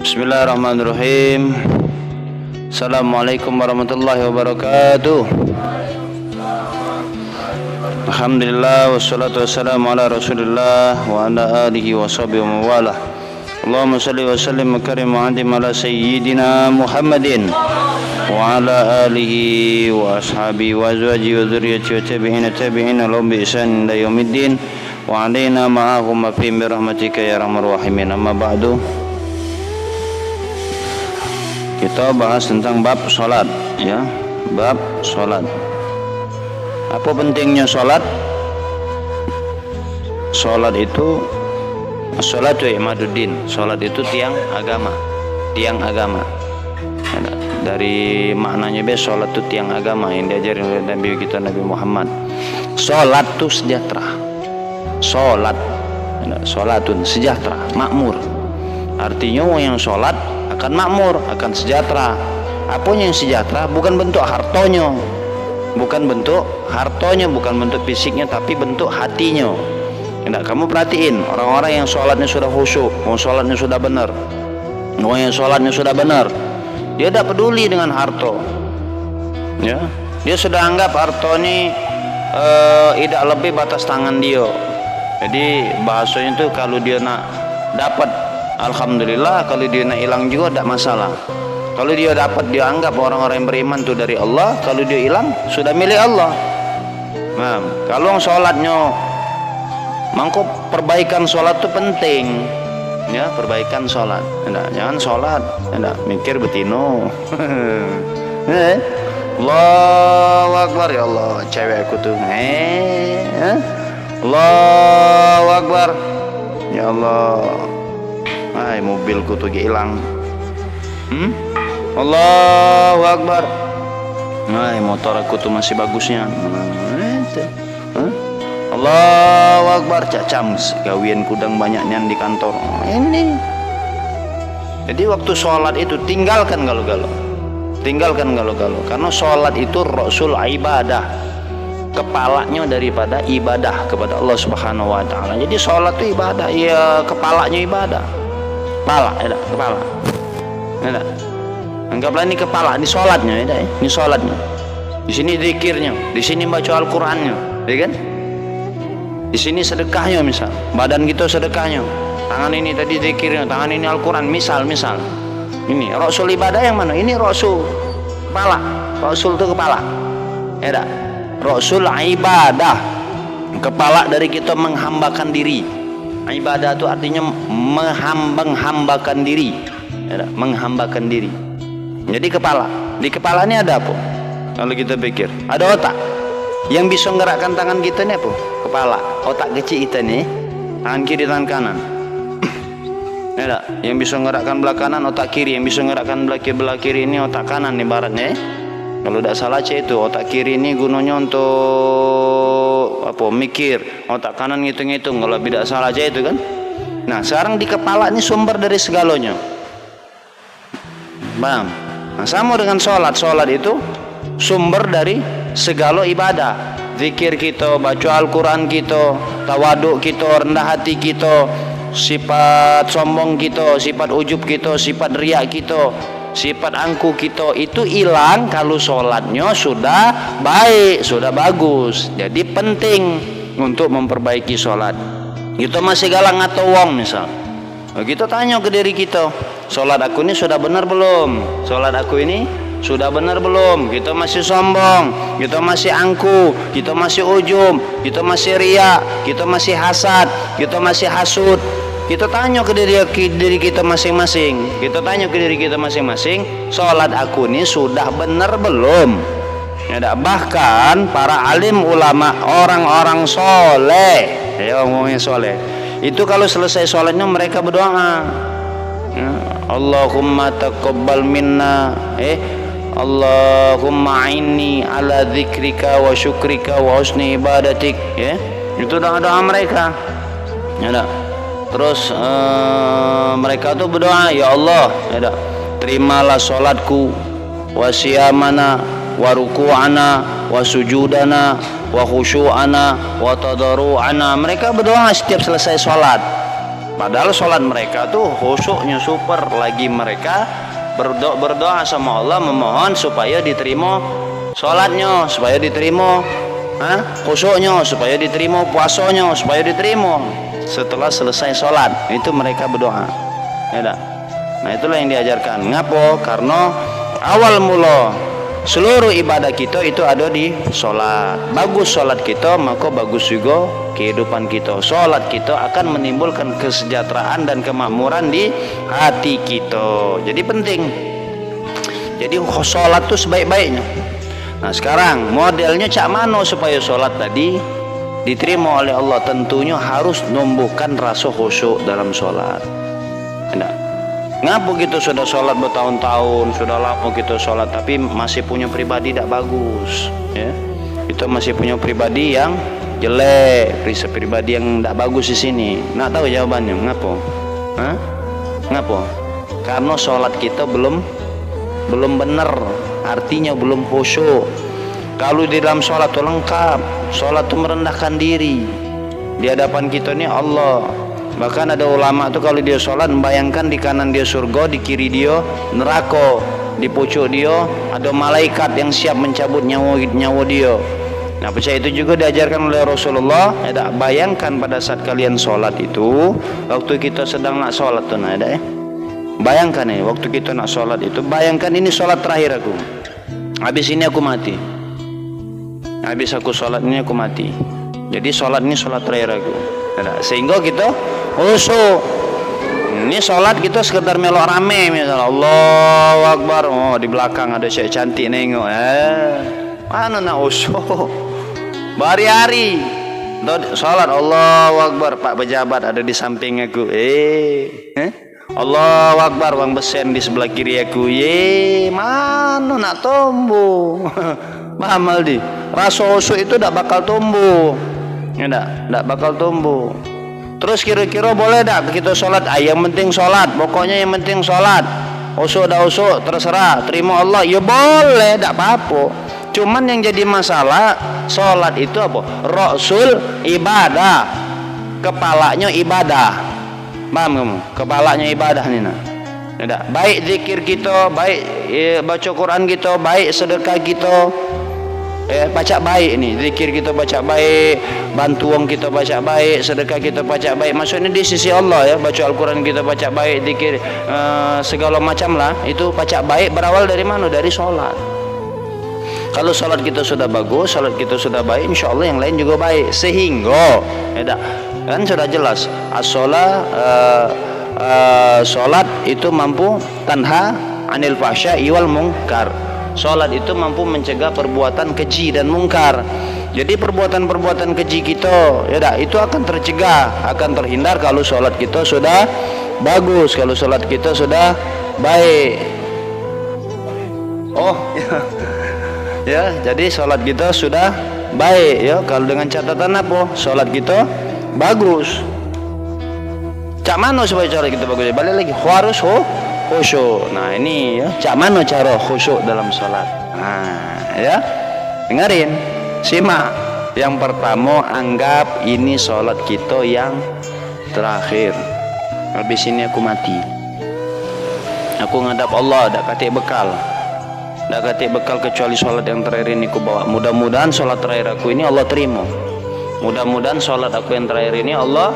Bismillahirrahmanirrahim. Assalamualaikum warahmatullahi wabarakatuh. Alhamdulillah wassalatu wassalamu ala Rasulillah wa ala alihi wa sahbihi wa mawalah. Allahumma salli wa sallim wa karim wa adim ala sayyidina Muhammadin wa ala alihi wa ashabihi wa azwajihi wa dzurriyyatihi wa tabi'ina lahum bi ihsan ila yaumiddin wa alaina ma'ahum fi rahmatika ya arhamar rahimin. Amma ba'du. Kita bahas tentang bab salat, ya, bab salat. Apa pentingnya salat? Salat itu as-salatu imaduddin. Salat itu tiang agama, tiang agama. Dari maknanya salat itu tiang agama yang diajarin oleh Nabi kita Nabi Muhammad. Salat itu sejahtera. Salat, salatun sejahtera, makmur. Artinya orang yang salat akan makmur, akan sejahtera. Apanya yang sejahtera? Bukan bentuk hartonya, bukan bentuk hartonya, bukan bentuk fisiknya, tapi bentuk hatinya. Nah, kamu perhatiin orang-orang yang sholatnya sudah khusyuk, orang sholatnya sudah benar, orang yang sholatnya sudah benar, dia tidak peduli dengan harto, ya. Dia sudah anggap harto ini tidak lebih batas tangan dia. Jadi bahasanya itu kalau dia nak dapat, alhamdulillah. Kalau dia nak hilang juga tidak masalah. Kalau dia dapat, dia anggap orang-orang yang beriman itu dari Allah. Kalau dia hilang, sudah milik Allah. Nah, kalau sholatnya, mangko perbaikan sholat itu penting, ya, perbaikan sholat. Jangan sholat, mikir betino. Allahu Akbar, ya Allah, cewek aku tuh. Allahu Akbar, ya Allah. Ay, mobilku tuh hilang. Allahu Akbar. Ay, motor aku tuh masih bagusnya. Allahu Akbar. Cacam gawian kudang banyaknya di kantor. Ini. Jadi waktu sholat itu tinggalkan galau-galau. Tinggalkan galau-galau. Karena sholat itu rasul ibadah. Kepalanya daripada ibadah kepada Allah Subhanahu wa taala. Jadi sholat itu ibadah, ya, kepalanya ibadah. Kepala, ya, kepala. Ya, anggaplah ini kepala, ini sholatnya, ya, ini sholatnya. Di sini zikirnya, di sini baca Al-Qur'annya, ya kan? Di sini sedekahnya, misal, badan kita sedekahnya. Tangan ini tadi zikirnya, tangan ini Al-Qur'an, misal. Ini rasul ibadah yang mana? Ini rasul kepala. Rasul itu kepala. Ya, rasul ibadah. Kepala dari kita menghambakan diri. Ibadah itu artinya menghambakan diri, ya, menghambakan diri. Jadi kepala, di kepala ini ada apa? Kalau kita pikir, ada otak yang bisa menggerakkan tangan kita ini apa? Kepala, otak kecil kita nih, tangan kiri, tangan kanan. Ya, yang bisa menggerakkan belah kanan otak kiri, yang bisa menggerakkan belah kiri ini otak kanan ibaratnya. Kalau tidak salah itu otak kiri ini gunanya untuk apa? Mikir. Otak kanan ngitung-ngitung. Kalau tidak salah itu kan. Nah, sekarang di kepala ini sumber dari segalanya. Paham? Nah, sama dengan sholat. Sholat itu sumber dari segala ibadah. Zikir kita, baca Al-Quran kita, tawaduk kita, rendah hati kita, sifat sombong kita, sifat ujub kita, sifat riak kita, sifat angku kita itu hilang kalau sholatnya sudah baik, sudah bagus. Jadi penting untuk memperbaiki sholat. Kita masih galang atau wong misal, kita tanya ke diri kita, sholat aku ini sudah benar belum? Sholat aku ini sudah benar belum? Kita masih sombong, kita masih angku, kita masih ujub, kita masih riak, kita masih hasad, kita masih hasud. Kita tanya ke diri kita masing-masing. Kita tanya ke diri kita masing-masing, sholat aku ini sudah benar belum? Ya, bahkan para alim ulama, orang-orang soleh, ya, ngomongnya soleh, itu kalau selesai sholatnya mereka berdoa, ya, Allahumma taqabbal minna, Allahumma inni ala dzikrika wa syukrika wa husni ibadatik, ya. Itu doa-doa mereka. Ya, terus mereka tuh berdoa, ya Allah, ya, terimalah sholatku, wa siyamana, wa ruku'ana, wa sujudana, wa khusyu'ana, wa tadaru'ana. Mereka berdoa setiap selesai sholat. Padahal sholat mereka tuh khusyuknya super, lagi mereka berdoa sama Allah memohon supaya diterima sholatnya, supaya diterima khusyuknya, supaya diterima puasanya, supaya diterima. Setelah selesai sholat itu mereka berdoa, ya dah. Nah itulah yang diajarkan. Ngapo? Karena awal mula seluruh ibadah kita itu ada di sholat. Bagus sholat kita, maka bagus juga kehidupan kita. Sholat kita akan menimbulkan kesejahteraan dan kemakmuran di hati kita. Jadi penting. Jadi sholat itu sebaik-baiknya. Nah sekarang modelnya cak mano supaya sholat tadi diterima oleh Allah? Tentunya harus numbuhkan rasa khusyuk dalam sholat. Nah, ngapu gitu sudah sholat bertahun-tahun, sudah lama gitu sholat, tapi masih punya pribadi tidak bagus, ya. Itu masih punya pribadi yang jelek, pribadi yang tidak bagus di sini. Nak tahu jawabannya? Ngapo? Ngapo? Karena sholat kita belum benar, artinya belum khusyuk. Kalau di dalam sholat itu lengkap, sholat itu merendahkan diri di hadapan kita ini Allah. Bahkan ada ulama tuh kalau dia sholat membayangkan di kanan dia surga, di kiri dia neraka, di pucuk dia ada malaikat yang siap mencabut nyawa dia. Nah percaya itu juga diajarkan oleh Rasulullah. Ada bayangkan pada saat kalian sholat itu, waktu kita sedang nak sholat tuh, ada bayangkan waktu kita nak sholat itu, bayangkan ini sholat terakhir aku, habis ini aku mati, habis aku sholat ini aku mati. Jadi sholat ini sholat terakhir aku. Sehingga kita khusyuk. Ini sholat kita sekedar melok rame, misalnya Allahu Akbar, oh di belakang ada cewek cantik nengok, mana nak khusyuk? Berhari-hari sholat Allahu Akbar, Pak pejabat ada di samping aku, Allahu Akbar, Bang Besen di sebelah kiri aku, mana nak tumbuh? Paham di rasa khusyuk itu tak bakal tumbuh. Tidak bakal tumbuh. Terus kira-kira boleh tak kita sholat? Yang penting sholat, pokoknya yang penting sholat. Usuk dah usuk, terserah, terima Allah. Ya boleh, tak apa-apa. Cuman yang jadi masalah, sholat itu apa? Rasul ibadah, kepalanya ibadah. Paham kamu? Kepalanya ibadah nih nak. Baik zikir kita, baik baca Quran kita, baik sedekah kita. Baca baik nih, zikir kita baca baik, bantu wong kita baca baik, sedekah kita baca baik. Maksudnya di sisi Allah ya, baca Al-Quran kita baca baik, zikir segala macam lah, itu baca baik berawal dari mana? Dari sholat. Kalau sholat kita sudah bagus, sholat kita sudah baik, insya Allah yang lain juga baik. Sehingga kan sudah jelas sholat itu mampu tanha anil fahsya iwal mungkar. Sholat itu mampu mencegah perbuatan keji dan mungkar. Jadi perbuatan-perbuatan keji kita, itu akan tercegah, akan terhindar kalau sholat kita sudah bagus, kalau sholat kita sudah baik. Jadi sholat kita sudah baik ya. Kalau dengan catatan apa? Sholat kita bagus. Cak mana supaya cara kita bagus? Balik lagi, harus khusyuk. Nah ini ya, cak mana cara khusyuk dalam sholat? Nah ya, dengerin, simak. Yang pertama, anggap ini sholat kita yang terakhir. Habis ini aku mati, aku ngadap Allah, tak katik bekal, tak katik bekal kecuali sholat yang terakhir ini aku bawa. Mudah-mudahan sholat terakhir aku ini Allah terima. Mudah-mudahan sholat aku yang terakhir ini Allah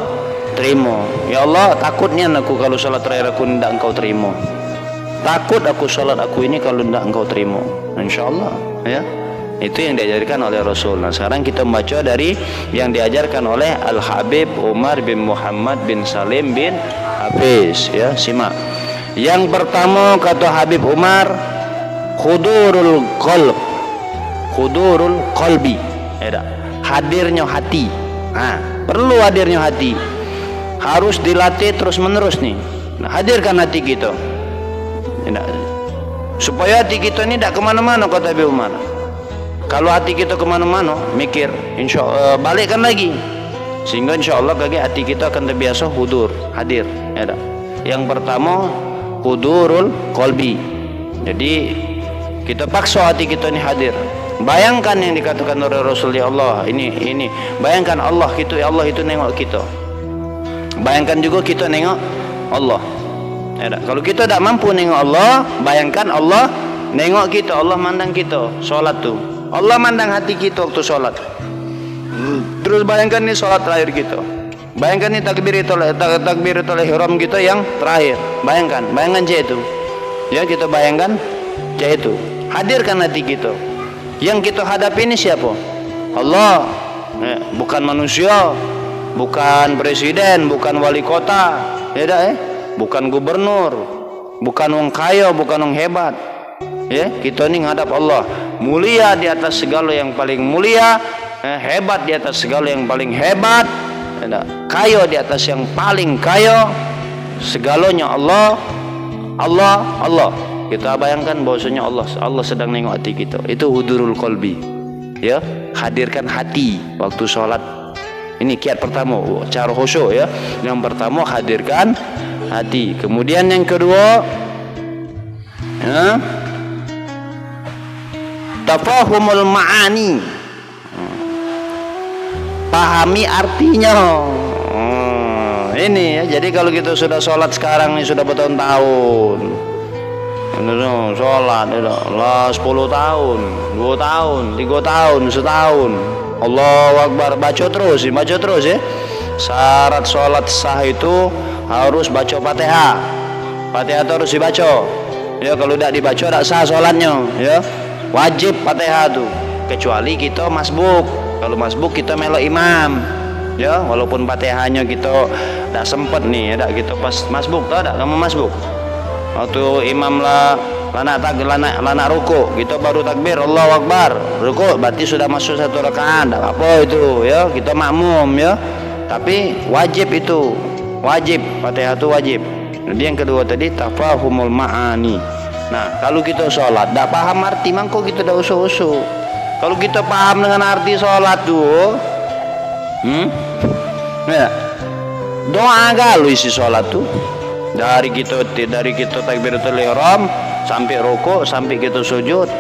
terima. Ya Allah, takutnya aku kalau sholat terakhir aku tidak engkau terima. Takut aku sholat aku ini kalau tidak engkau terima. InsyaAllah ya. Itu yang diajarkan oleh Rasul. Nah sekarang kita membaca dari yang diajarkan oleh Al-Habib Umar bin Muhammad bin Salim bin Hafiz ya. Simak. Yang pertama kata Habib Umar, khudurul qalb, khudurul qalbi, hadirnya hati. Perlu hadirnya hati, harus dilatih terus menerus nih. Hadirkan hati kita, supaya hati kita ini tidak kemana-mana. Kata Habib Umar, kalau hati kita kemana-mana mikir, insya Allah balikkan lagi, sehingga insya Allah hati kita akan terbiasa hadir. Yang pertama hudurul qalbi. Jadi kita paksa hati kita ini hadir. Bayangkan yang dikatakan oleh Rasul, ya Allah ini bayangkan Allah itu, ya Allah itu nengok kita. Bayangkan juga kita nengok Allah. Ya, kalau kita tidak mampu nengok Allah, bayangkan Allah nengok kita, Allah mandang kita sholat tuh. Allah mandang hati kita waktu sholat. Terus bayangkan nih sholat terakhir kita. Bayangkan nih takbiratul ihram kita yang terakhir. Bayangkan je itu. Ya, kita bayangkan je itu. Hadirkan hati kita. Yang kita hadapi ini siapa? Allah. Ya, bukan manusia, bukan presiden, bukan wali kota, ya dah, bukan gubernur, bukan orang kaya, bukan orang hebat. Ya, kita ini ngadap Allah. Mulia di atas segala yang paling mulia, hebat di atas segala yang paling hebat, ya, kaya di atas yang paling kaya. Segalanya Allah, Allah, Allah. Kita bayangkan bahwasanya Allah sedang nengok hati kita. Itu hudurul qalbi. Ya, hadirkan hati waktu sholat. Ini kiat pertama, cara khusyuk ya. Yang pertama hadirkan hati. Kemudian yang kedua, ya, tafahumul ma'ani. Pahami artinya. Ini ya. Jadi kalau kita sudah sholat sekarang ini sudah bertahun-tahun. Sholat Allah 10 tahun, 2 tahun, 3 tahun, setahun. Allahu Akbar, baca terus ya. Syarat sholat sah itu harus baca Fatihah. Fatihah itu harus dibaca. Ya, kalau tidak dibaca tidak sah sholatnya. Ya, wajib Fatihah tuh. Kecuali kita masbuk. Kalau masbuk kita melok imam. Ya, walaupun Fatihahnya kita tidak sempat nih, ya, kita pas masbuk, tahu tak kamu masbuk? Waktu imam lana ruku, kita baru takbir Allahu Akbar, ruku berarti sudah masuk 1 rakaat, tak apa itu ya, kita makmum ya. Tapi wajib itu, wajib Fatihah itu wajib. Jadi yang kedua tadi tafahumul ma'ani. Nah, kalau kita sholat tak paham arti, mangko kita dah usuh-usuh. Kalau kita paham dengan arti sholat tuh, ya, doa galau isi sholat tuh. Dari kita takbiratul ihram sampai rukuk, sampai kita sujud,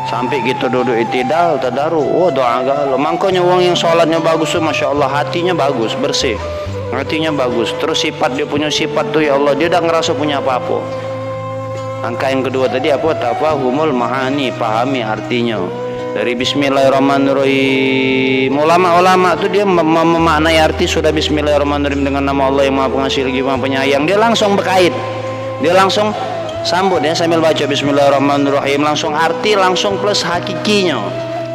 sampai kita duduk i'tidal, tadarruk. Oh, doa galau. Makanya orang yang sholatnya bagus tuh Masya Allah, hatinya bagus, bersih, hatinya bagus. Terus dia punya sifat tuh ya Allah, dia udah ngerasa punya apa-apa. Angka yang kedua tadi apa? Tafahumul ma'ani, pahami artinya. Dari Bismillahirrahmanirrahim. Ulama-ulama itu dia memaknai arti sudah Bismillahirrahmanirrahim dengan nama Allah yang Maha Pengasih lagi Maha Penyayang. Dia langsung berkait. Dia langsung sambut ya sambil baca Bismillahirrahmanirrahim, langsung arti, langsung plus hakikinya,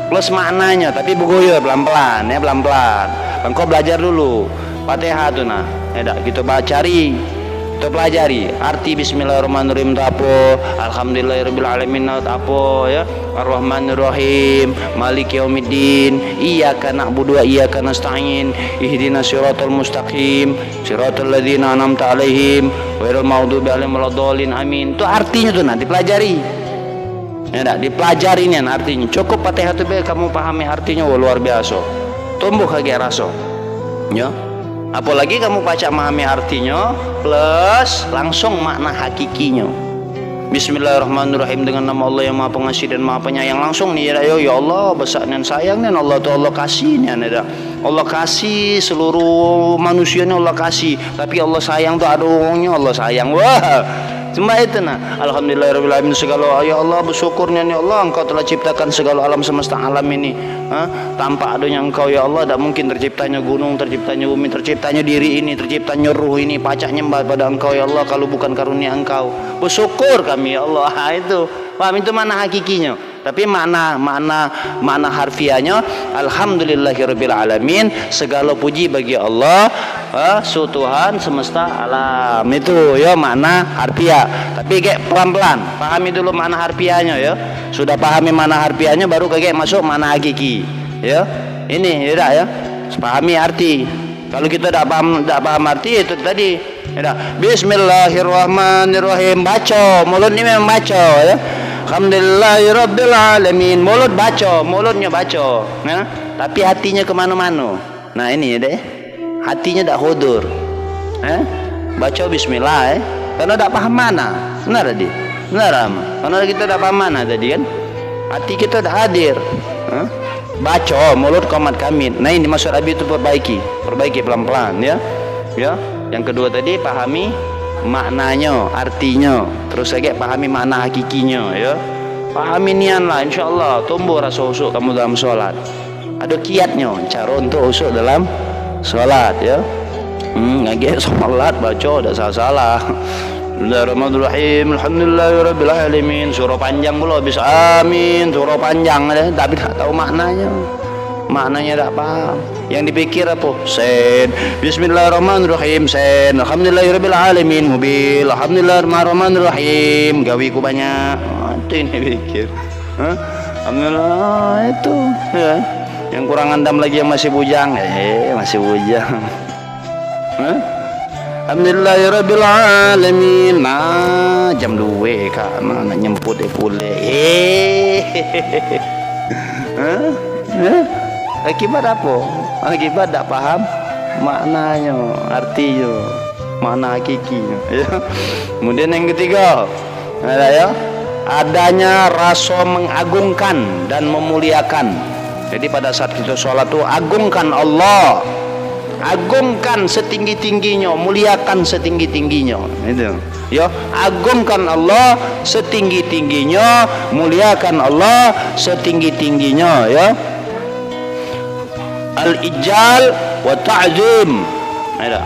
plus maknanya. Tapi begoyo pelan-pelan ya, pelan-pelan. Engkau belajar dulu Fatihah tuh nah. Ya, kita cari. Kita pelajari arti Bismillahirrahmanirrahim itu apa, Alhamdulillahirabbil alamin itu apa ya, Ar-Rahmanir-Rahim, Maliki Yaumiddin, Iyyaka na'budu wa iyyaka nasta'in, Ihdinas siratal mustaqim, siratal ladzina an'amta 'alaihim, ghairil maghdubi 'alaihim waladdallin, amin. Itu artinya tuh nanti pelajari. Ya enggak, dipelajari nih artinya. Cukup Fatihah itu kamu pahami artinya, luar biasa. Tumbuh kagak rasa. Ya. Apalagi kamu baca memahami artinya plus langsung makna hakikinya. Bismillahirrahmanirrahim dengan nama Allah yang Maha Pengasih dan Maha Penyayang. Langsung nih ya Allah besar dan sayang dan Allah tuh Allah kasih nih ada. Allah kasih seluruh manusianya Allah kasih. Tapi Allah sayang tuh ada orangnya Allah sayang. Wah. Cuma itu nah, Alhamdulillahirabbil alamin, segala ya Allah bersyukurnya ya Allah Engkau telah ciptakan segala alam semesta alam ini. Tanpa adanya Engkau ya Allah tidak mungkin terciptanya gunung, terciptanya bumi, terciptanya diri ini, terciptanya ruh ini, pacak nyembah pada Engkau ya Allah kalau bukan karunia Engkau. Bersyukur kami ya Allah. Itu paham, itu mana hakikinya. Tapi makna harfiahnya Alhamdulillahirabbil alamin, segala puji bagi Allah, Tuhan semesta alam. Itu ya makna harfiah. Tapi kayak pelan-pelan pahami dulu makna harfiahnya ya. Sudah pahami makna harfiahnya baru kayak masuk makna hakiki ya. Ini ya, pahami arti. Kalau kita tidak paham arti itu tadi ya, Bismillahirrahmanirrahim, baca mulutnya memang baca ya. Alhamdulillahirabbil alamin, mulut baca, mulutnya baca ya. Tapi hatinya kemana-mana. Nah ini ya deh, hatinya tak hudur baca bismillah karena tak paham mana. Benar tadi, benar karena kita tak paham mana tadi kan, hati kita tak hadir. Baca mulut komat kamit. Nah ini maksud Abi itu perbaiki pelan-pelan ya. Ya. Yang kedua tadi pahami maknanya, artinya. Terus lagi pahami makna hakikinya, ya. Pahami nian lah, insyaallah tumbuh rasa khusyuk kamu dalam sholat. Ada kiatnya, cara untuk khusyuk dalam sholat, ya. Ngaji sholat baca tidak salah-salah. Bismillahirrahmanirrahim. Alhamdulillahirabbil alamin. Surah panjang pula habis amin. Surah panjang tapi tak tahu maknanya. Maknanya tak paham. Yang dipikir apa? Sen. Bismillahirrahmanirrahim. Sen. Alhamdulillahirabbil alamin. Mubil. Alhamdulillahirrahmanirrahim. Gawiku banyak. Itu ini pikir. Alhamdulillah itu. Ya. Yang kurang andam lagi yang masih bujang. Masih bujang. Alhamdulillahirabbil alamin. Nah, jam 2 Kak, nak nyemput pule. Akibat apa? Akibat tak paham maknanya, artinya, makna hakikinya, ya. Kemudian yang ketiga, ada ya, adanya rasa mengagungkan dan memuliakan. Jadi pada saat kita sholat tuh agungkan Allah. Agungkan setinggi-tingginya, muliakan setinggi-tingginya, itu ya. Agungkan Allah setinggi-tingginya, muliakan Allah setinggi-tingginya, ya. Al-ijal wa ta'zim, ada.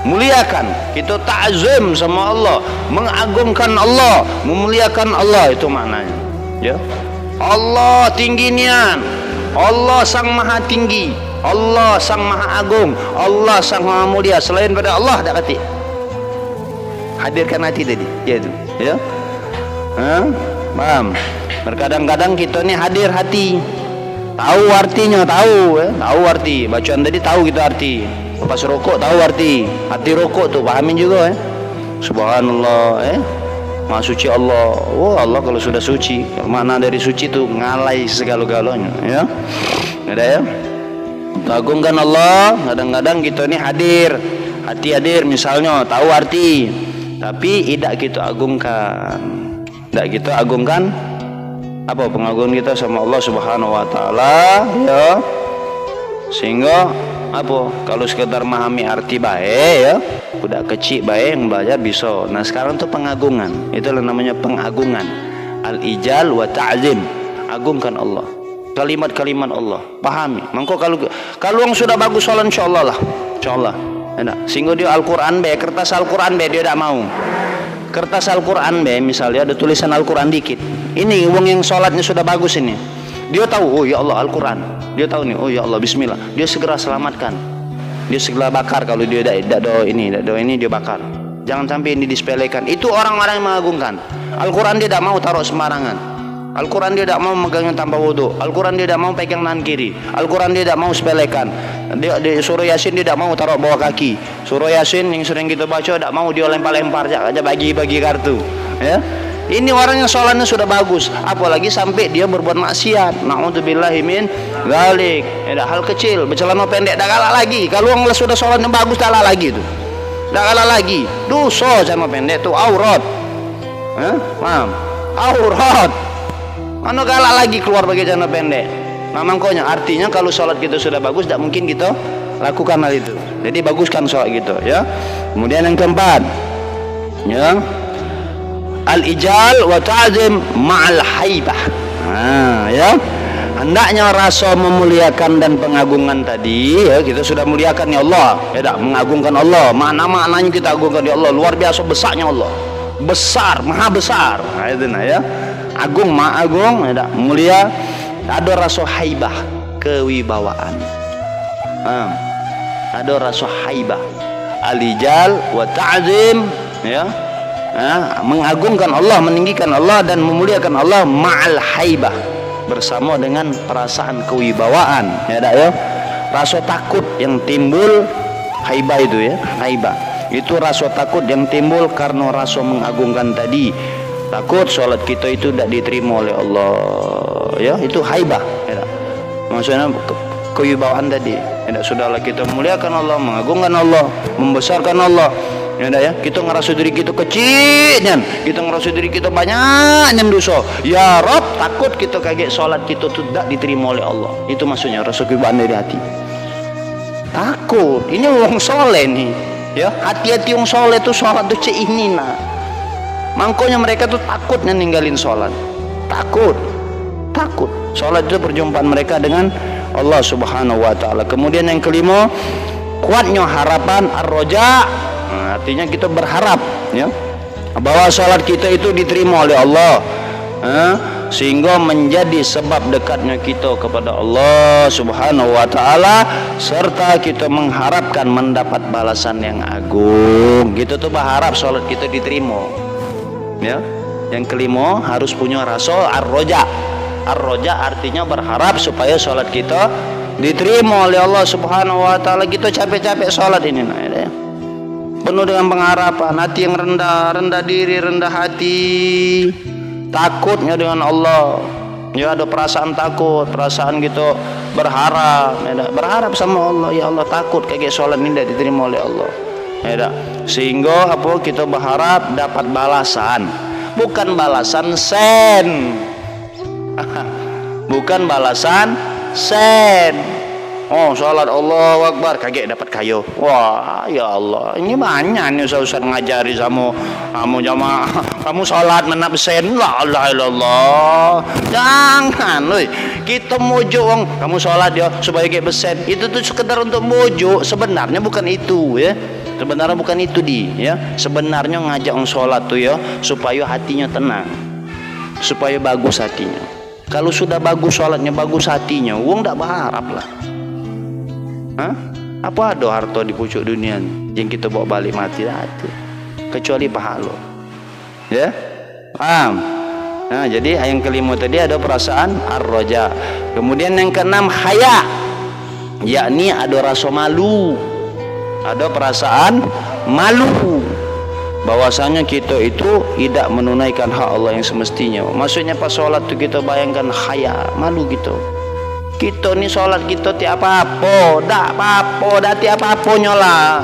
Muliakan, kita ta'zim sama Allah, mengagungkan Allah, memuliakan Allah, itu maknanya, ya. Allah tinggi nian, Allah sang maha tinggi, Allah sang maha agung, Allah sang maha mulia. Selain pada Allah tak kata. Hadirkan hati tadi, ya itu, ya. Paham? Terkadang-kadang kita ni hadir hati, tahu artinya, tahu, ya. Tahu arti. Bacaan tadi tahu kita arti. Lepas rokok tahu arti. Hati rokok tu pahamin juga, ya. Subhanallah, Maha suci Allah. Oh, Allah kalau sudah suci, makna dari suci tu ngalai segala-galanya, ya. Ada, ya. Agungkan Allah. Kadang-kadang kita ni hadir, hati hadir misalnya, tahu arti, tapi tidak kita agungkan. Tidak kita agungkan apa pengagungan kita sama Allah Subhanahu wa taala, ya. Sehingga apa? Kalau sekedar memahami arti baik, ya, budak kecil baik yang belajar bisa. Nah, sekarang tu pengagungan. Itulah namanya pengagungan. Al-ijal wa ta'zim. Agungkan Allah. Kalimat-kalimat Allah, pahami. Mangko kalau yang sudah bagus solat insyaallah lah. Insyaallah. Enak. Sehingga dia Al-Qur'an be, kertas Al-Qur'an be dia tak mau. Kertas Al-Qur'an be misalnya ada tulisan Al-Qur'an dikit. Ini wong yang solatnya sudah bagus ini. Dia tahu, oh ya Allah Al-Qur'an. Dia tahu nih, oh ya Allah bismillah. Dia segera selamatkan. Dia segera bakar kalau dia tidak ada ini dia bakar. Jangan sampai ini disepelekan. Itu orang-orang yang mengagungkan. Al-Qur'an dia tidak mau taruh sembarangan. Al-Quran dia tidak mau megangnya tanpa wudu. Al-Quran dia tidak mau pegang tangan kiri. Al-Quran dia tidak mau sepelekan. Dia surah Yasin dia tidak mau taruh bawah kaki. Surah Yasin yang sering kita baca tidak mau dia lempar-lempar aja bagi-bagi kartu, ya. Ini orang yang sholatnya sudah bagus, apalagi sampai dia berbuat maksiat. Na'udzubillahi min dzalik. Hal kecil, bercelana pendek tak kalah lagi. Kalau orang sudah sholatnya bagus tak kalah lagi tu. Tak kalah lagi. Dosa celana pendek tu aurat. Paham? Aurat. Mana galak lagi keluar pakai celana pendek. Nah, makanya artinya kalau sholat kita sudah bagus, tidak mungkin kita lakukan hal itu. Jadi baguskan sholat gitu, ya. Kemudian yang keempat, ya, al-ijal wa ta'zim ma'al haibah. Ya. Hendaknya rasa memuliakan dan pengagungan tadi, ya, kita sudah muliakan ya Allah, ya tak, mengagungkan Allah. Makna-maknanya kita agungkan ya Allah, luar biasa besarnya Allah. Besar, maha besar. Nah, itu nah, ya. Agung, maha agung, ya, mulia, ada rasa haibah, kewibawaan. Ada rasa haibah, al-ijal wa ta'zim, ya, mengagungkan Allah, meninggikan Allah dan memuliakan Allah ma'al haibah, bersama dengan perasaan kewibawaan, ya, ya. Rasa takut yang timbul, haibah itu, ya, haibah itu rasa takut yang timbul karena rasa mengagungkan tadi. Takut sholat kita itu tidak diterima oleh Allah, ya, itu haibah, ya. Maksudnya kewibawaan tadi, ya. Sudahlah kita memuliakan Allah, mengagungkan Allah, membesarkan Allah, ya, kita ngerasa diri kita kecil, kita ngerasa diri kita banyak dosa, ya Rob, takut kita kaget sholat kita tidak diterima oleh Allah. Itu maksudnya rasa kewibawaan dari hati. Takut, ini orang soleh nih, Ya, hati-hati yang soleh tuh sholat tuh cek ini nah. Mangkonya mereka tuh takutnya ninggalin sholat. Takut. Sholat itu perjumpaan mereka dengan Allah Subhanahu wa taala. Kemudian yang kelima, kuatnya harapan ar-roja. Nah, artinya kita berharap ya bahwa sholat kita itu diterima oleh Allah. Sehingga menjadi sebab dekatnya kita kepada Allah Subhanahu wa taala, serta kita mengharapkan mendapat balasan yang agung. Gitu tuh berharap salat kita diterima. Ya. Yang kelima harus punya rasa ar-roja. Ar-roja artinya berharap supaya salat kita diterima oleh Allah Subhanahu wa taala. Kita capek-capek salat ini nah ya. Penuh dengan pengharapan, hati yang rendah diri, rendah hati. Takutnya dengan Allah ya, ada perasaan takut, perasaan gitu berharap sama Allah. Ya Allah, takut kayak sholat ini tidak diterima oleh Allah ya, sehingga apa kita berharap dapat balasan, bukan balasan sen bukan balasan sen. Oh, sholat Allahu Akbar kaget dapat kayu. Wah, ya Allah, ini banyak nih Ustaz ngajari sama kamu jamaah. Kamu sholat menap sen, la ilaha illallah. Jangan, loh. Kita mojo wong, kamu sholat ya supaya kayak besen. Itu tuh sekedar untuk mojo, sebenarnya bukan itu ya. Sebenarnya bukan itu ya. Sebenarnya ngajak orang sholat tuh ya supaya hatinya tenang. Supaya bagus hatinya. Kalau sudah bagus sholatnya, bagus hatinya, wong ndak berharap lah. Apa ada harta di pucuk dunia yang kita bawa balik mati hati kecuali pahala ya, paham? Nah, jadi yang kelima tadi ada perasaan ar-roja. Kemudian yang keenam haya, yakni ada rasa malu, ada perasaan malu bahwasanya kita itu tidak menunaikan hak Allah yang semestinya. Maksudnya pas sholat tuh kita bayangkan haya, malu gitu. Kita ni sholat kita tiap apa, dak apa, dak tiap apa nyola,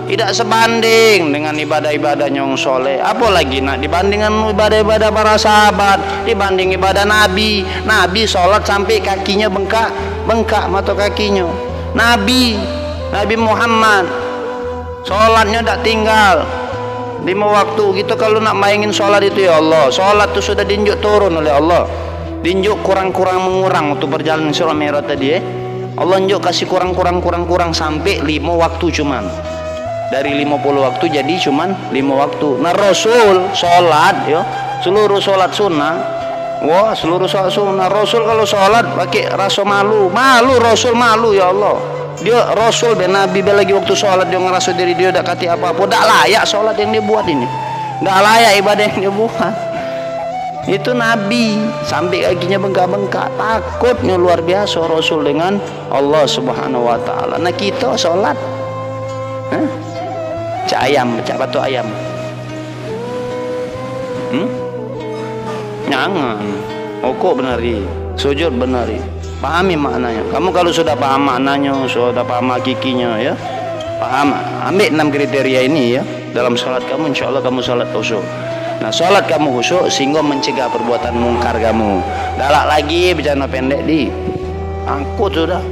tidak sebanding dengan ibadah-ibadahnya yang soleh. Apalagi nak dibandingkan ibadah-ibadah para sahabat, dibanding ibadah Nabi. Nabi sholat sampai kakinya bengkak mata kakinya. Nabi Muhammad sholatnya tak tinggal 5 waktu. Gitu kalau nak bayangin sholat itu ya Allah, sholat itu sudah dinjuk turun oleh Allah. Dinjuk kurang-kurang mengurang untuk perjalanan surah Mi'raj tadi Allah njuk kasih kurang sampai 5 waktu cuman. Dari 50 waktu jadi cuman 5 waktu. Nah, Rasul sholat ya, seluruh sholat sunnah. Wah, seluruh sholat sunnah. Rasul kalau sholat pakai rasa malu. Rasul malu ya Allah. Dia Rasul ben Nabi ben lagi waktu sholat dia ngerasa diri dia dak kati apa-apa. Dak layak sholat yang dia buat ini. Dak layak ibadah yang dia buat. Itu Nabi sampai kakinya bengkak-bengkak, takutnya luar biasa Rasul dengan Allah Subhanahu wa taala. Nah, kita sholat cak ayam, cak batu ayam. Jangan okok benari, sujud benari, pahami maknanya. Kamu kalau sudah paham maknanya, sudah paham hakikinya ya, paham, ambil 6 kriteria ini ya dalam sholat kamu, insya Allah kamu sholat khusyuk. Nah, sholat kamu khusyuk sehingga mencegah perbuatan mungkar kamu. Dalak lagi bercanda pendek di angkut sudah,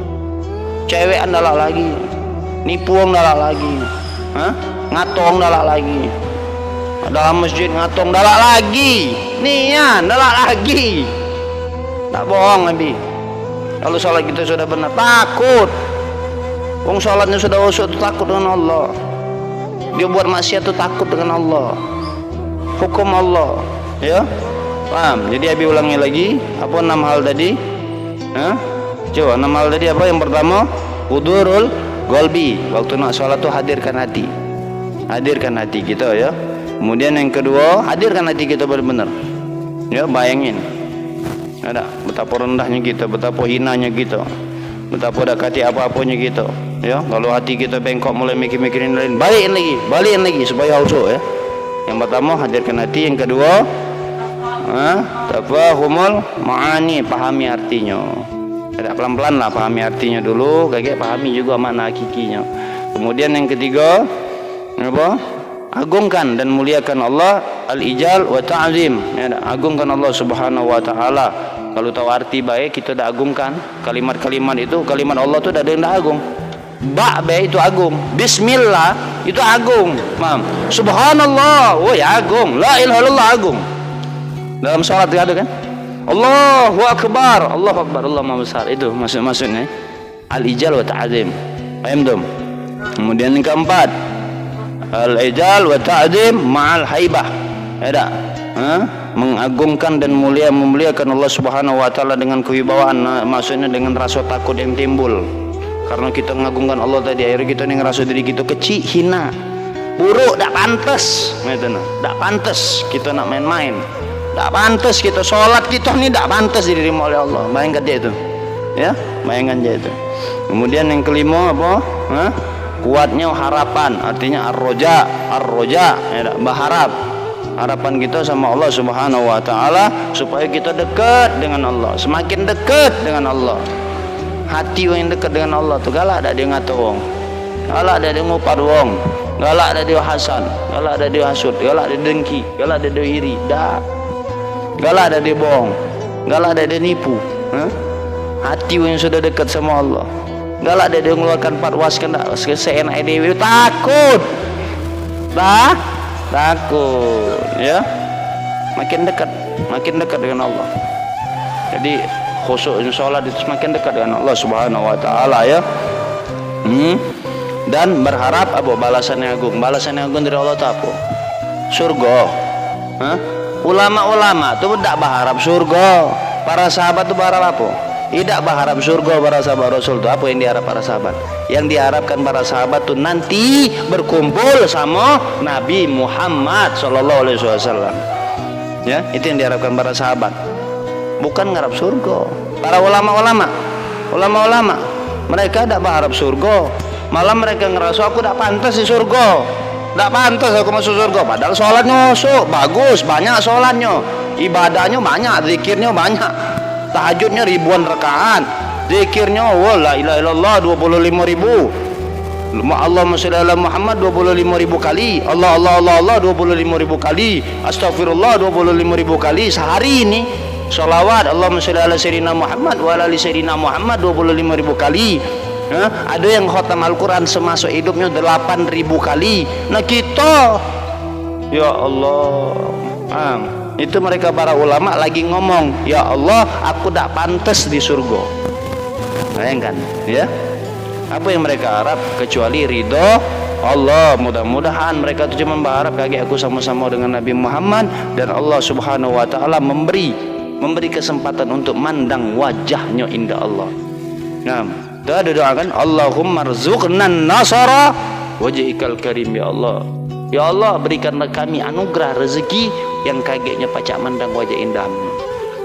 cewekan dalak lagi, nipuang dalak lagi, ngatong dalak lagi, dalam masjid ngatong dalak lagi, nian dalak lagi. Tak bohong Nabi. Kalau sholat kita sudah benar, takut. Wong sholatnya sudah khusyuk itu takut dengan Allah. Dia buat maksiat itu takut dengan Allah. Hukum Allah ya, paham? Jadi Abi ulangi lagi apa 6 hal tadi? Coba 6 hal tadi apa? Yang pertama hudurul qalbi, waktu nak sholat tuh hadirkan hati kita ya. Kemudian yang kedua hadirkan hati kita benar-benar ya, bayangin ada betapa rendahnya kita, betapa hinanya kita, betapa dekati apa-apanya kita ya. Kalau hati kita bengkok mulai mikir-mikirin lain, balikin lagi supaya khusyuk ya. Yang pertama hadirkan hati, yang kedua tafahumul ma'ani, pahami artinya. Ada pelan-pelan lah pahami artinya dulu, kayak pahami juga makna hakikinya. Kemudian yang ketiga apa? Agungkan dan muliakan Allah, al-ijal wa ta'zim ya, agungkan Allah Subhanahu wa taala. Kalau tahu arti baik kita dah agungkan kalimat-kalimat itu, kalimat Allah tu dah ada yang dah agung. Be itu agung, bismillah itu agung, subhanallah, oh ya agung, la ilaha illallah agung. Dalam sholat ada kan? Allahu akbar, Allahu akbar, Allah maha besar. Itu maksudnya al-ijal wa ta'zim. Paham dong? Kemudian yang keempat, al-ijal wa ta'zim ma'al haibah. Ada mengagungkan dan memuliakan Allah Subhanahu wa taala dengan kewibawaan, maksudnya dengan rasa takut yang timbul. Karena kita mengagungkan Allah tadi, akhirnya kita nih ngerasa diri kita kecil, hina, buruk, tak pantas, tak pantas kita nak main-main, tak pantas kita sholat kita nih, tak pantas diterima oleh Allah. Bayangkan dia itu, ya, bayangkan dia itu. Kemudian yang kelima apa? Kuatnya harapan, artinya ar-roja, ya, berharap. Harapan kita sama Allah Subhanahu wa taala supaya kita dekat dengan Allah, semakin dekat dengan Allah. Hati yang dekat dengan Allah tu galak ada dia ngata wong, galak ada dia ngupar wong, galak ada dia hasan, galak ada dia hasud, galak ada dia dengki, galak ada dia iri, dah, galak ada dia bohong, galak ada dia nipu. Hati yang sudah dekat sama Allah, galak ada dia mengeluarkan fatwas kena seenak dewi, takut, takut, ya, makin dekat dengan Allah. Jadi khusyuk sholat itu semakin dekat dengan Allah Subhanahu wa taala, ya. Dan berharap apa? Balasan yang agung. Balasan yang agung dari Allah itu apa? Surga. Ulama-ulama itu tidak berharap surga. Para sahabat itu berharap apa? Tidak berharap surga. Para sahabat Rasul itu apa yang diharap para sahabat? Yang diharapkan para sahabat itu nanti berkumpul sama Nabi Muhammad sallallahu alaihi wasallam. Ya, itu yang diharapkan para sahabat. Bukan ngarap surga. Para ulama-ulama mereka tidak berharap surga, malah mereka ngerasa aku tidak pantas di surga, tidak pantas aku masuk surga. Padahal sholatnya bagus, banyak sholatnya, ibadahnya banyak, zikirnya banyak, tahajudnya ribuan rakaat, zikirnya la ilaha illallah 25.000, Allahumma sholli ala Muhammad 25.000 kali, Allah 25.000 kali, astagfirullah 25.000 kali sehari ini. Sholawat Allahumma sholli ala sayyidina Muhammad wa ala ali sayyidina Muhammad 25.000 kali. Ada yang khatam Al-Quran semasa hidupnya 8.000 kali. Nah kita, ya Allah, itu mereka para ulama lagi ngomong, ya Allah aku tak pantas di surga. Bayangkan, ya, apa yang mereka harap kecuali ridho Allah. Mudah-mudahan mereka itu cuma berharap kayak aku sama-sama dengan Nabi Muhammad, dan Allah Subhanahu wa taala memberi kesempatan untuk mandang wajahnya indah Allah. Nah, doa doakan Allahumma rzuqnan nasara wajhikal karim, ya Allah. Ya Allah, berikanlah kami anugerah rezeki yang kagetnya pacak mandang wajah indahmu.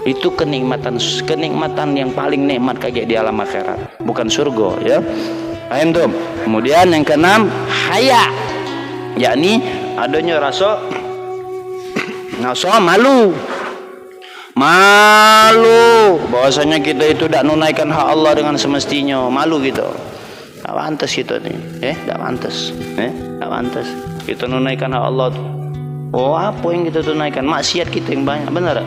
Itu kenikmatan yang paling nikmat kaget di alam akhirat, bukan surga, ya. Antum. Kemudian yang keenam, haya, yakni adanya rasa malu bahwasanya kita itu tidak menunaikan hak Allah dengan semestinya. Malu gitu, tak pantas kita nih, tak pantas, tak pantas kita menunaikan hak Allah. Oh, apa yang kita tunaikan? Maksiat kita yang banyak, benar?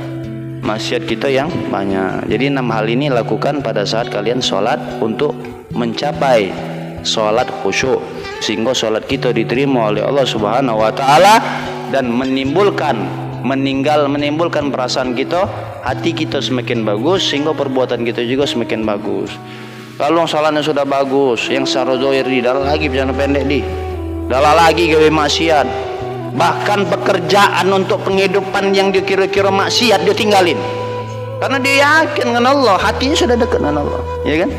Maksiat kita yang banyak. Jadi 6 hal ini lakukan pada saat kalian sholat untuk mencapai sholat khusyuk, sehingga sholat kita diterima oleh Allah Subhanahu wa taala dan menimbulkan perasaan kita, hati kita semakin bagus, sehingga perbuatan kita juga semakin bagus. Kalau sholatnya sudah bagus, yang secara zahir dalam lagi berjalan pendek dalam lagi gawe maksiat, bahkan pekerjaan untuk penghidupan yang dikira-kira maksiat dia tinggalin, karena dia yakin dengan Allah, hatinya sudah dekat dengan Allah, ya kan?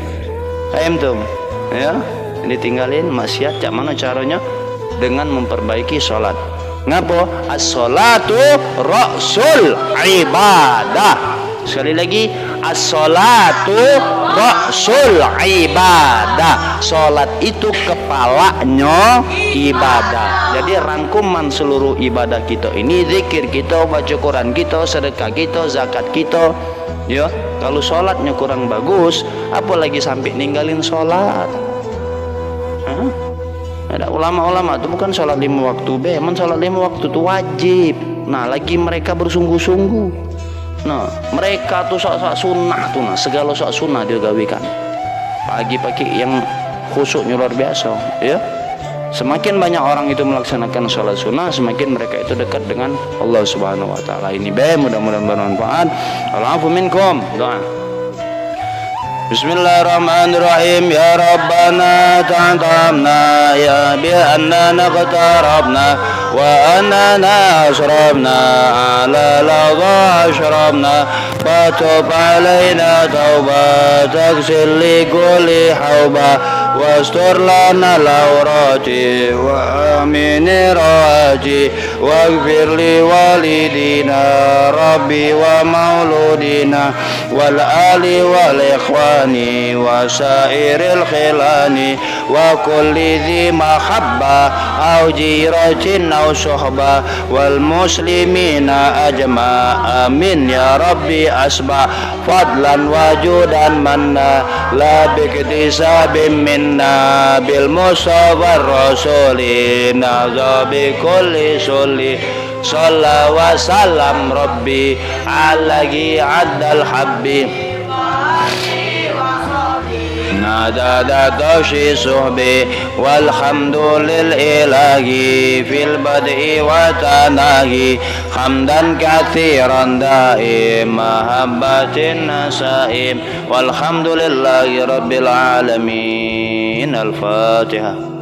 Tuh, ya, ditinggalin maksiat. Mana caranya? Dengan memperbaiki sholat. Ngapa? As-sholatu ra'sul ibadah. Sekali lagi, as-sholatu ra'sul ibadah. Sholat itu kepalanya ibadah. Jadi rangkuman seluruh ibadah kita ini, zikir kita, baca Quran kita, sedekah kita, zakat kita. Ya, kalau sholatnya kurang bagus, apalagi sampai ninggalin sholat. Ada ulama-ulama itu bukan sholat 5 waktu, memang sholat 5 waktu itu wajib. Nah, lagi mereka bersungguh-sungguh. Nah, mereka tuh sok-sok sunnah tuh, segala sok sunnah dia gawikan. Pagi-pagi yang khusyuknya luar biasa, ya. Semakin banyak orang itu melaksanakan sholat sunnah, semakin mereka itu dekat dengan Allah Subhanahu wa taala. Ini mudah-mudahan bermanfaat. Al-afu minkum. Doa. Bismillahirrahmanirrahim. Ya Rabbana ta'amna ya bi annana qatarabna wa annana asrabna ala ladha ashrabna fatub alaina tauba taksil li kulli hauba واستر لنا العورات وآمن رواتي واغفر لوالدينا ربي ومولودنا والآل والإخوان وسائر الخلان وكل ذي محبة أو جيرة أو صحبة والمسلمين أجمع آمين يا ربي أسبع فضلا وجودا منا لا باكتساب منا بالمصطفى الرسول نهضى بكل سل صلى وسلم ربي على عد الحب نادى دوشي صحبي والحمد لله في البدء وتناهي حمدا كثيرا دائم محبة النسائم والحمد لله رب العالمين. الفاتحة.